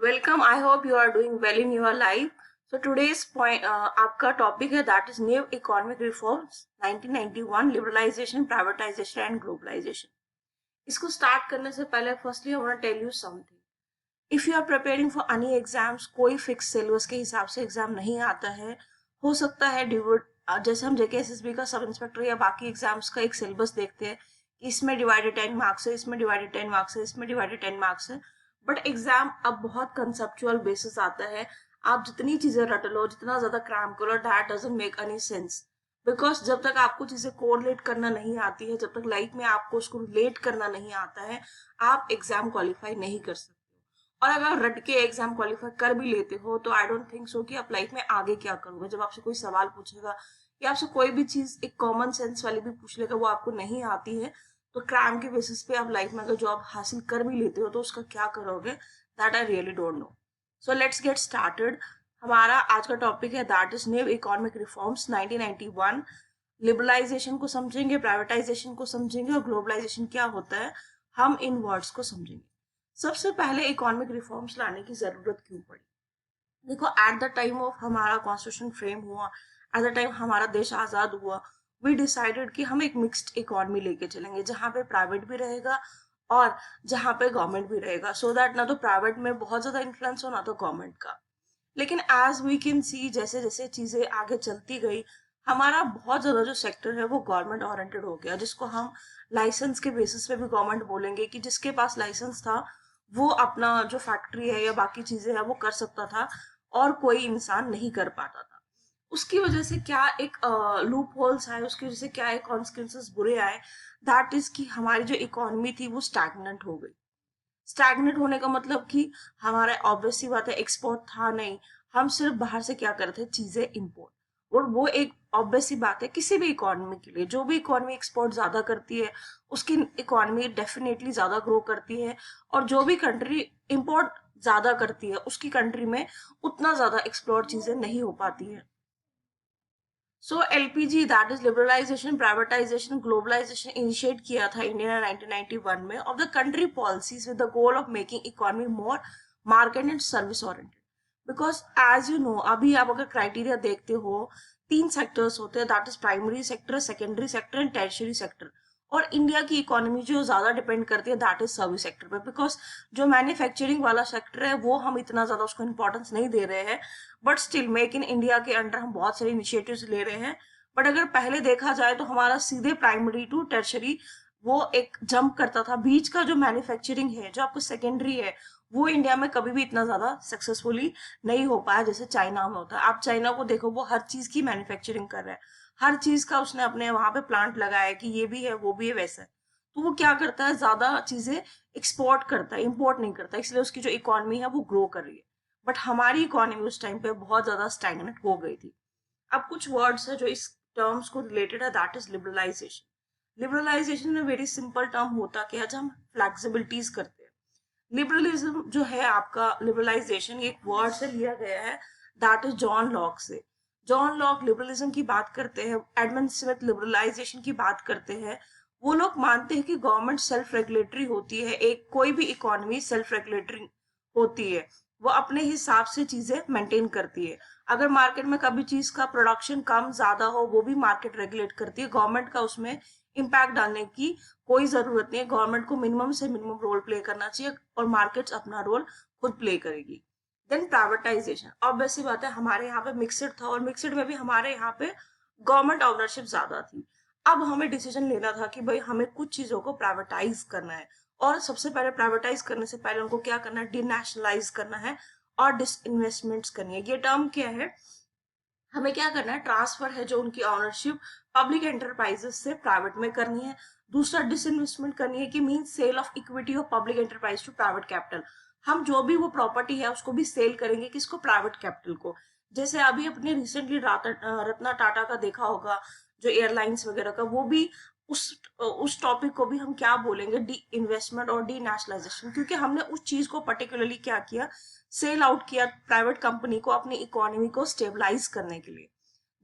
Welcome. I hope you are doing well in your life. So today's point आपका topic है that is new economic reforms 1991, liberalisation, privatisation and globalisation. इसको start करने से पहले firstly I want to tell you something. If you are preparing for any exams, कोई fix syllabus के हिसाब से एग्जाम नहीं आता है। हो सकता है जैसे हम जेकेएसएसबी का सब इंस्पेक्टर या बाकी एग्जाम्स का एक सिलेबस देखते हैं कि इसमें डिवाइडेड 10 मार्क्स है, इसमें डिवाइडेड 10 मार्क्स है, इसमें डिवाइडेड 10 मार्क्स है। बट एग्जाम अब बहुत कंसेप्चुअल बेसिस आता है। आप जितनी चीजें रट लो, जितना ज्यादा क्रैम करो, that doesn't make any sense. Because जब तक आपको चीजें कोरिलेट करना नहीं आती है, जब तक लाइफ में आपको उसको रिलेट करना नहीं आता है, आप एग्जाम क्वालिफाई नहीं कर सकते। और अगर रट के एग्जाम क्वालिफाई कर भी लेते हो तो आई डोंट थिंक सो कि आप लाइफ में आगे क्या करोगे। जब आपसे कोई सवाल पूछेगा या आपसे कोई भी चीज एक कॉमन सेंस वाली भी पूछ लेगा, वो आपको नहीं आती है, तो क्रैम के बेसिस पे आप लाइफ में अगर जॉब हासिल कर भी लेते हो तो उसका क्या करोगे, that I really don't know. So let's get started. हमारा आज का टॉपिक है that is new economic reforms 1991। Liberalisation को समझेंगे, प्राइवेटाइजेशन को समझेंगे और ग्लोबलाइजेशन क्या होता है, हम इन वर्ड्स को समझेंगे। सबसे पहले इकोनॉमिक रिफॉर्म्स लाने की जरूरत क्यों पड़ी? देखो, एट द टाइम ऑफ हमारा कॉन्स्टिट्यूशन फ्रेम हुआ, एट द टाइम हमारा देश आजाद हुआ, वी डिसाइडेड कि हम एक मिक्स्ड इकोनॉमी लेके चलेंगे जहाँ पे प्राइवेट भी रहेगा और जहाँ पे गवर्नमेंट भी रहेगा, सो दैट ना तो प्राइवेट में बहुत ज्यादा इन्फ्लुएंस हो ना तो गवर्नमेंट का। लेकिन एज वी कैन सी, जैसे जैसे चीजें आगे चलती गई, हमारा बहुत ज्यादा जो सेक्टर है वो गवर्नमेंट ओरिएंटेड हो गया, जिसको हम लाइसेंस के बेसिस पे भी गवर्नमेंट बोलेंगे कि जिसके पास लाइसेंस था वो अपना जो फैक्ट्री है या बाकी चीजें है वो कर सकता था और कोई इंसान नहीं कर पाता था। उसकी वजह से क्या एक लूप होल्स आए, उसकी वजह से क्या एक कॉन्सिक्वेंसेस बुरे आए, दैट इज कि हमारी जो इकोनॉमी थी वो स्टैग्नेंट हो गई। स्टैग्नेट होने का मतलब कि हमारा ऑब्वियस सी बात है एक्सपोर्ट था नहीं, हम सिर्फ बाहर से क्या करते थे, चीजें इंपोर्ट। और वो एक ऑब्वियस सी बात है किसी भी इकोनॉमी के लिए, जो भी इकोनॉमी एक्सपोर्ट ज्यादा करती है उसकी इकोनॉमी डेफिनेटली ज्यादा ग्रो करती है, और जो भी कंट्री इंपोर्ट ज्यादा करती है उसकी कंट्री में उतना ज्यादा एक्सप्लोर चीजें नहीं हो पाती है। So LPG that is liberalisation, privatisation, globalisation initiate किया था इंडिया ने 1991 में of the country policies with the goal of making economy more market and service oriented. Because as you know, अभी आप अगर क्राइटेरिया देखते हो, तीन सेक्टर्स होते हैं, that is primary sector, secondary sector and tertiary sector. और इंडिया की इकोनॉमी जो ज्यादा डिपेंड करती है दैट इज सर्विस सेक्टर पे, बिकॉज जो मैन्युफैक्चरिंग वाला सेक्टर है वो हम इतना ज्यादा उसको इंपॉर्टेंस नहीं दे रहे हैं। But still make in India के अंडर हम बहुत सारे इनिशिएटिव्स ले रहे हैं। बट अगर पहले देखा जाए तो हमारा सीधे प्राइमरी टू टर्शरी वो एक जंप करता था। बीच का जो मैन्युफैक्चरिंग है, जो आपको सेकेंडरी है, वो इंडिया में कभी भी इतना ज्यादा सक्सेसफुली नहीं हो पाया जैसे चाइना में होता है। आप चाइना को देखो, वो हर चीज की मैन्युफैक्चरिंग कर रहा है, हर चीज का उसने अपने वहां पे प्लांट लगाया है कि ये भी है वो भी है वैसा है। तो वो क्या करता है, ज्यादा चीजें एक्सपोर्ट करता है, इंपोर्ट नहीं करता, इसलिए उसकी जो इकोनॉमी है वो ग्रो कर रही है। बट हमारी इकोनॉमी उस टाइम पे बहुत ज्यादा स्टैग्नेंट हो गई थी। अब कुछ वर्ड्स है जो इस टर्म्स को रिलेटेड है, दैट इज लिबरलाइजेशन। लिबरलाइजेशन में वेरी सिंपल टर्म होता क्या है, जब हम फ्लेक्सिबिलिटीज करते हैं। लिबरलिज्म जो है आपका, लिबरलाइजेशन एक वर्ड से लिया गया है, दैट इज जॉन लॉक से। जॉन लॉक लिबरलिज्म की बात करते हैं, एडमंड स्मिथ लिबरलाइजेशन की बात करते हैं। वो लोग मानते हैं कि गवर्नमेंट सेल्फ रेगुलेटरी होती है, एक कोई भी इकोनॉमी सेल्फ रेगुलेटरी होती है, वो अपने हिसाब से चीजें मेंटेन करती है। अगर मार्केट में कभी चीज का प्रोडक्शन कम ज्यादा हो, वो भी मार्केट रेगुलेट करती है, गवर्नमेंट का उसमें इम्पैक्ट डालने की कोई जरूरत नहीं है। गवर्नमेंट को मिनिमम से मिनिमम रोल प्ले करना चाहिए और मार्केट्स अपना रोल खुद प्ले करेगी। देन प्राइवेटाइजेशन, ऑब्वियस सी बात है, हमारे यहाँ पे मिक्सड था और मिक्सड में भी हमारे यहाँ पे गवर्नमेंट ओनरशिप ज्यादा थी। अब हमें डिसीजन लेना था कि भाई हमें कुछ चीजों को प्राइवेटाइज करना है, और सबसे पहले प्राइवेटाइज करने से पहले उनको क्या करना है, डिनेशनलाइज करना है और डिसइन्वेस्टमेंट्स करनी है। ये टर्म क्या है, हमें क्या करना है, ट्रांसफर है जो उनकी ऑनरशिप पब्लिक एंटरप्राइजेस से प्राइवेट में करनी है। दूसरा डिसइन्वेस्टमेंट करनी है कि mean sale of equity of public enterprise to private capital. हम जो भी वो प्रॉपर्टी है उसको भी सेल करेंगे, किसको, प्राइवेट कैपिटल को। जैसे अभी अपने रिसेंटली रत्ना टाटा का देखा होगा, जो एयरलाइंस वगैरह का, वो भी उस टॉपिक को भी हम क्या बोलेंगे, डी इन्वेस्टमेंट और डी नेशनलाइजेशन, क्योंकि हमने उस चीज को पर्टिकुलरली क्या किया, सेल आउट किया प्राइवेट कंपनी को अपनी इकोनॉमी को स्टेबलाइज करने के लिए।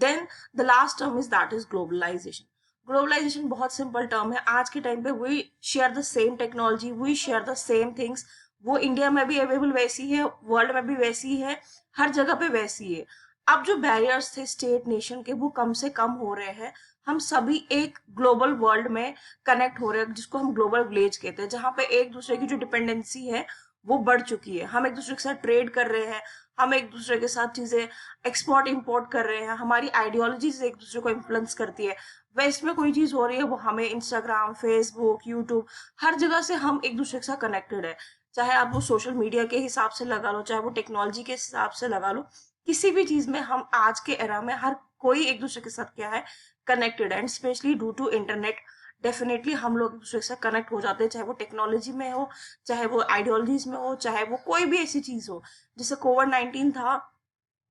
Then the last term is that is globalisation. Globalisation बहुत सिंपल टर्म है। आज के टाइम पे we share the same technology, we share the same things, वो इंडिया में भी अवेलेबल वैसी है, वर्ल्ड में भी वैसी है, हर जगह पे वैसी है। अब जो बैरियर्स थे स्टेट नेशन के वो कम से कम हो रहे हैं, हम सभी एक ग्लोबल वर्ल्ड में कनेक्ट हो रहे हैं, जिसको हम ग्लोबल विलेज कहते हैं, जहाँ पे एक दूसरे की जो डिपेंडेंसी है वो बढ़ चुकी है। हम एक दूसरे के साथ ट्रेड कर रहे हैं, हम एक दूसरे के साथ चीजें एक्सपोर्ट इंपोर्ट कर रहे हैं, हमारी आइडियोलॉजी से एक दूसरे को इन्फ्लुएंस करती है। वेस्ट में कोई चीज हो रही है वो हमें इंस्टाग्राम, फेसबुक, यूट्यूब, हर जगह से हम एक दूसरे के साथ कनेक्टेड है। चाहे आप वो सोशल मीडिया के हिसाब से लगा लो, चाहे वो टेक्नोलॉजी के हिसाब से लगा लो, किसी भी चीज में हम आज के एरा में हर कोई एक दूसरे के साथ क्या है, कनेक्टेड है। And specially due to internet definitely हम लोग एक दूसरे के साथ कनेक्ट हो जाते हैं, चाहे वो टेक्नोलॉजी में हो, चाहे वो आइडियोलॉजीज में हो, चाहे वो कोई भी ऐसी चीज हो। जैसे कोविड-19 था,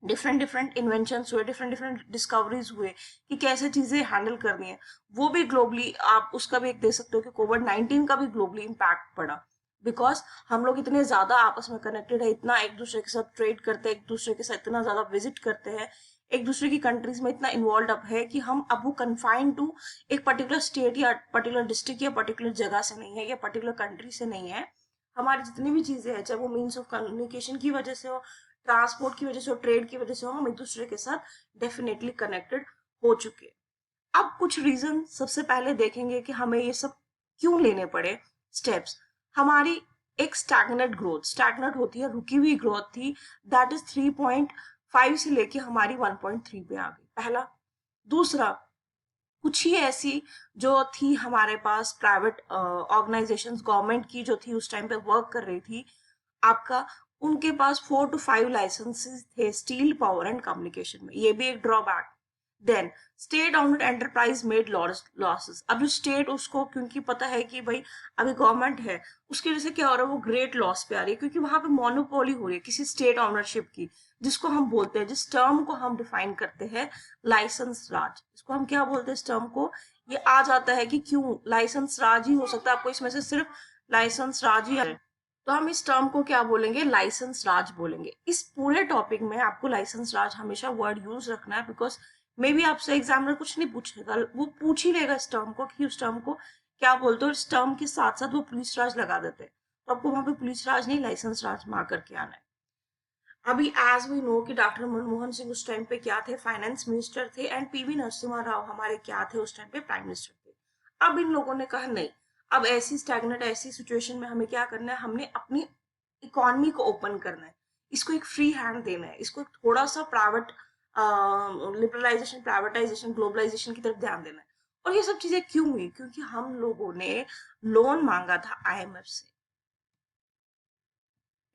डिफरेंट डिफरेंट इन्वेंशन हुए, डिफरेंट डिफरेंट डिस्कवरीज हुए कि कैसे चीजें हैंडल करनी है, वो भी ग्लोबली आप उसका भी एक देख सकते हो कि कोविड-19 का भी ग्लोबली इम्पैक्ट पड़ा। बिकॉज हम लोग इतने ज्यादा आपस में कनेक्टेड है, इतना एक दूसरे के साथ ट्रेड करते हैं, एक दूसरे के साथ इतना ज्यादा विजिट करते हैं, एक दूसरे की कंट्रीज में इतना इन्वॉल्व अप है कि हम अब वो कन्फाइंड टू एक पर्टिकुलर स्टेट या पर्टिकुलर डिस्ट्रिक्ट या पर्टिकुलर जगह से नहीं है, या पर्टिकुलर कंट्री से नहीं है। हमारी जितनी भी चीजें हैं, चाहे वो मीन्स ऑफ कम्युनिकेशन की वजह से हो, ट्रांसपोर्ट की वजह से हो, ट्रेड की वजह से हो, हम एक दूसरे के साथ डेफिनेटली कनेक्टेड हो चुके हैं। अब कुछ रीजन सबसे पहले देखेंगे कि हमें ये सब क्यों लेने पड़े स्टेप्स। हमारी एक स्टैग्नेट होती है, रुकी हुई ग्रोथ थी, दैट इज 3.5 से लेके हमारी 1.3 पे आ गई, पहला। दूसरा, कुछ ही ऐसी जो थी हमारे पास प्राइवेट ऑर्गेनाइजेशंस, गवर्नमेंट की जो थी उस टाइम पे वर्क कर रही थी आपका, उनके पास 4 to 5 लाइसेंसेस थे स्टील, पावर एंड कम्युनिकेशन में, ये भी एक drawback. Then state owned enterprise made losses. अब जो स्टेट उसको, क्योंकि पता है कि भाई अभी गवर्नमेंट है, उसकी वजह से क्या हो रहा है, वो ग्रेट लॉस पे आ रही है, क्योंकि वहां पे मोनोपोली हो रही है किसी स्टेट ऑनरशिप की, जिसको हम बोलते हैं, जिस टर्म को हम डिफाइन करते हैं लाइसेंस राज। इसको हम क्या बोलते हैं इस टर्म को, ये आ जाता है कि क्यों लाइसेंस राज ही हो सकता है, आपको इसमें से सिर्फ लाइसेंस राज ही है, तो हम इस टर्म को क्या बोलेंगे, लाइसेंस राज बोलेंगे। इस पूरे टॉपिक में आपको लाइसेंस राज हमेशा वर्ड यूज रखना है, बिकॉज मे बी आपसे एग्जामिनर कुछ नहीं पूछेगा, वो पूछ ही लेगा इस टर्म को कि उस टर्म को क्या बोलते हो। इस टर्म के साथ साथ वो पुलिस राज लगा देते हैं, तो आपको वहां पे पुलिस राज नहीं, लाइसेंस राज मार करके आना है। अभी एज वी नो कि डॉक्टर मनमोहन सिंह उस टाइम पे क्या थे, फाइनेंस मिनिस्टर थे, एंड पीवी नरसिम्हा राव हमारे क्या थे उस टाइम पे, प्राइम मिनिस्टर थे। अब इन लोगों ने कहा नहीं, अब ऐसी स्टैग्नेट, ऐसी सिचुएशन में हमें क्या करना है, हमने अपनी इकोनॉमी को ओपन करना है, इसको एक फ्री हैंड देना है, इसको थोड़ा सा प्राइवेट लिबरलाइजेशन, प्राइवेटाइजेशन, ग्लोबलाइजेशन की तरफ ध्यान देना है। और ये सब चीजें क्यों हुई, क्योंकि हम लोगों ने लोन मांगा था आईएमएफ से,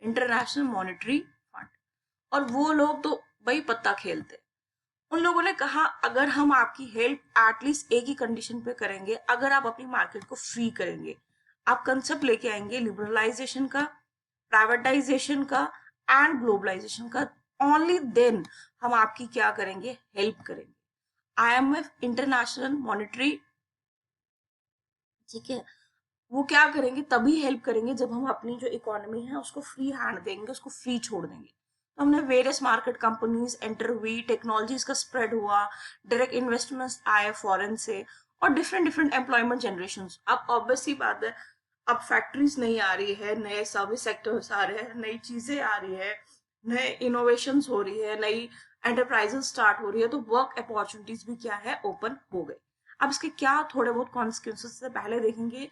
इंटरनेशनल मॉनेटरी फंड, और वो लोग तो भाई पत्ता खेलते। उन लोगों ने कहा अगर हम आपकी हेल्प एटलीस्ट एक ही कंडीशन पे करेंगे, अगर आप अपनी मार्केट को फ्री करेंगे, आप कंसेप्ट लेके आएंगे लिबरलाइजेशन का, प्राइवेटाइजेशन का एंड ग्लोबलाइजेशन का, ओनली देन हम आपकी क्या करेंगे, हेल्प करेंगे। आईएमएफ, इंटरनेशनल मॉनेटरी, ठीक है, वो क्या करेंगे, तभी हेल्प करेंगे जब हम अपनी जो इकोनॉमी है उसको फ्री हैंड देंगे, उसको फ्री छोड़ देंगे। तो हमने वेरियस मार्केट कंपनीज एंटर हुई, टेक्नोलॉजीज का स्प्रेड हुआ, डायरेक्ट इन्वेस्टमेंट्स आए फॉरेन से, और डिफरेंट डिफरेंट एम्प्लॉयमेंट जनरेशन। अब ऑब्वियसली बात है, अब फैक्ट्रीज नहीं आ रही है, नए सर्विस सेक्टर्स आ रहे हैं, नई चीजें आ रही है, नए इनोवेशन हो रही है, नई एंटरप्राइजेस स्टार्ट हो रही है, तो वर्क अपॉर्चुनिटीज भी क्या है, ओपन हो गई। अब इसके क्या थोड़े बहुत कॉन्सिक्वेंसेस से पहले देखेंगे।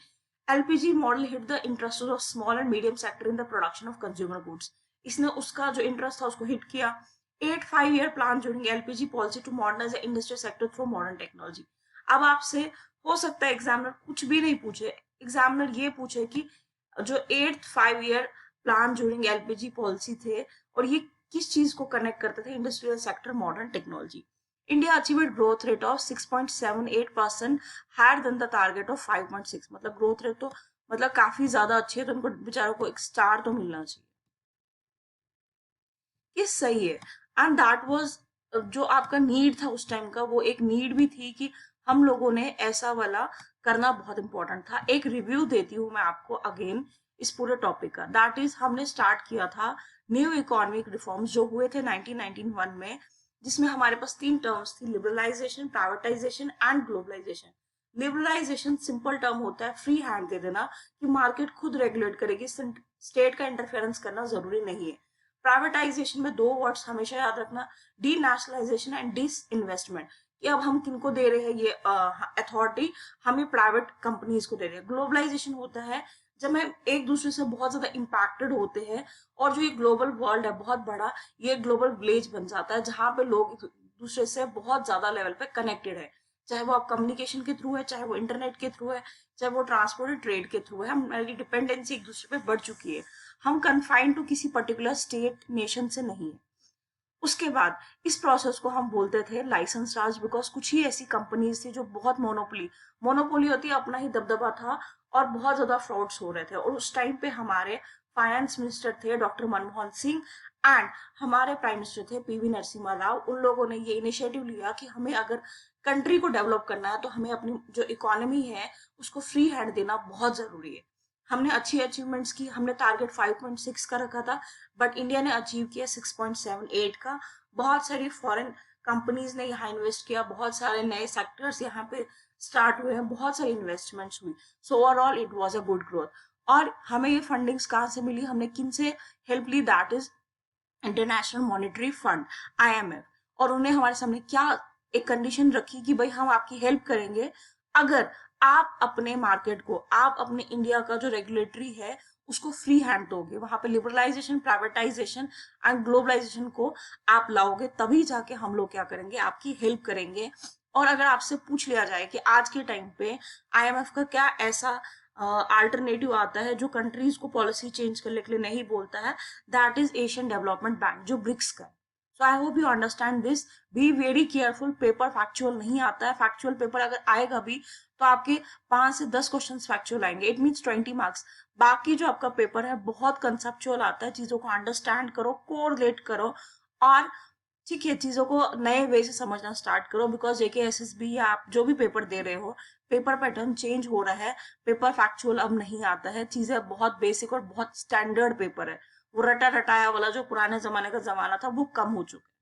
LPG model hit the interest of small and medium sector in the production of consumer goods. इसने उसका जो इंटरेस्ट था उसको हिट किया। 8 5 year plan during LPG policy to modernise the industrial sector through modern technology. अब आपसे हो सकता है एग्जामिनर कुछ भी नहीं पूछे, एग्जामिनर ये पूछे कि जो 8 5 year plan during LPG policy थे, और ये किस चीज को कनेक्ट करते थे, industrial sector, modern technology. India achieved growth rate of 6.78%, higher than the target of 5.6। मतलब ग्रोथ रेट तो मतलब काफी ज्यादा अच्छी है, तो उनको बेचारों को एक स्टार तो मिलना चाहिए, ये सही है। एंड दैट वाज जो आपका नीड था उस टाइम का, वो एक नीड भी थी कि हम लोगों ने ऐसा वाला करना बहुत इंपॉर्टेंट था। एक रिव्यू देती हूँ मैं आपको अगेन इस पूरे टॉपिक का, दैट इज हमने स्टार्ट किया था न्यू इकोनॉमिक रिफॉर्म्स जो हुए थे 1991 में, जिसमें हमारे पास 3 टर्म्स थी, liberalisation, privatisation and globalisation. Liberalisation simple term होता है फ्री हैंड दे देना, कि मार्केट खुद रेगुलेट करेगी, स्टेट का इंटरफेरेंस करना जरूरी नहीं है। प्राइवेटाइजेशन में 2 वर्ड्स हमेशा याद रखना, denationalisation and disinvestment, कि अब हम किनको दे रहे हैं ये अथॉरिटी, हमें प्राइवेट कंपनीज को दे रहे हैं। ग्लोबलाइजेशन होता है जब हम एक दूसरे से बहुत ज्यादा इम्पैक्टेड होते हैं और जो ये ग्लोबल वर्ल्ड है बहुत बड़ा, ये ग्लोबल विलेज बन जाता है जहां पे लोग एक दूसरे से बहुत ज्यादा लेवल पे कनेक्टेड है, चाहे वो आप कम्युनिकेशन के थ्रू है, चाहे वो इंटरनेट के थ्रू है, चाहे वो ट्रांसपोर्ट एंड ट्रेड के थ्रू है। हमारी डिपेंडेंसी एक दूसरे पे बढ़ चुकी है, हम कन्फाइंड टू किसी पर्टिकुलर स्टेट नेशन से नहीं है। उसके बाद इस प्रोसेस को हम बोलते थे लाइसेंस राज, बिकॉज कुछ ही ऐसी कंपनीज थी जो बहुत मोनोपोली होती है, अपना ही दबदबा था और बहुत ज्यादा फ्रॉड्स हो रहे थे। और उस टाइम पे हमारे फाइनेंस मिनिस्टर थे डॉक्टर मनमोहन सिंह एंड हमारे प्राइम मिनिस्टर थे पीवी नरसिम्हा राव। उन लोगों ने ये इनिशिएटिव लिया कि हमें अगर कंट्री को डेवलप करना है तो हमें अपनी जो इकोनॉमी है उसको फ्री हैंड देना बहुत जरूरी है। हमने अच्छी अचीवमेंट्स की, हमने टारगेट 5.6 का रखा था बट इंडिया ने अचीव किया 6.78 का। बहुत सारी फॉरेन कंपनीज ने यहाँ इन्वेस्ट किया, बहुत सारे नए सेक्टर्स यहाँ पे स्टार्ट हुए हैं, बहुत सारी इन्वेस्टमेंट्स हुई। So overall it was a good growth. और हमें ये फंडिंग्स कहाँ से मिली, हमने किन से हेल्प ली, that is International Monetary Fund IMF। और उन्हें हमारे सामने क्या एक कंडीशन रखी कि भाई हम आपकी हेल्प करेंगे अगर आप अपने मार्केट को, आप अपने इंडिया का जो रेगुलेटरी है उसको फ्री हैंड दोगे, वहां पे लिबरलाइजेशन, प्राइवेटाइजेशन एंड ग्लोबलाइजेशन को आप लाओगे, तभी जाके हम लोग क्या करेंगे, आपकी हेल्प करेंगे। और अगर आपसे पूछ लिया जाए कि आज के टाइम पे IMF का क्या ऐसा अल्टरनेटिव आता है जो कंट्रीज को पॉलिसी चेंज करने के लिए नहीं बोलता है, that is Asian development bank, जो ब्रिक्स का। So I hope you understand this, be very careful. Paper factual नहीं आता है, फैक्चुअल पेपर अगर आएगा भी तो आपके 5 से 10 क्वेश्चन फैक्चुअल आएंगे, इट मीन्स 20 मार्क्स। बाकी जो आपका पेपर है बहुत कंसेप्चुअल आता है, चीजों को अंडरस्टैंड करो, कोरिलेट करो और ठीक है चीजों को नए वे से समझना स्टार्ट करो। बिकॉज जेके SSB या आप जो भी पेपर दे रहे हो, पेपर पैटर्न चेंज हो रहा है, पेपर फैक्चुअल अब नहीं आता है, चीजें बहुत बेसिक और बहुत स्टैंडर्ड पेपर है। वो रटा रटाया वाला जो पुराने जमाने का जमाना था वो कम हो चुका है।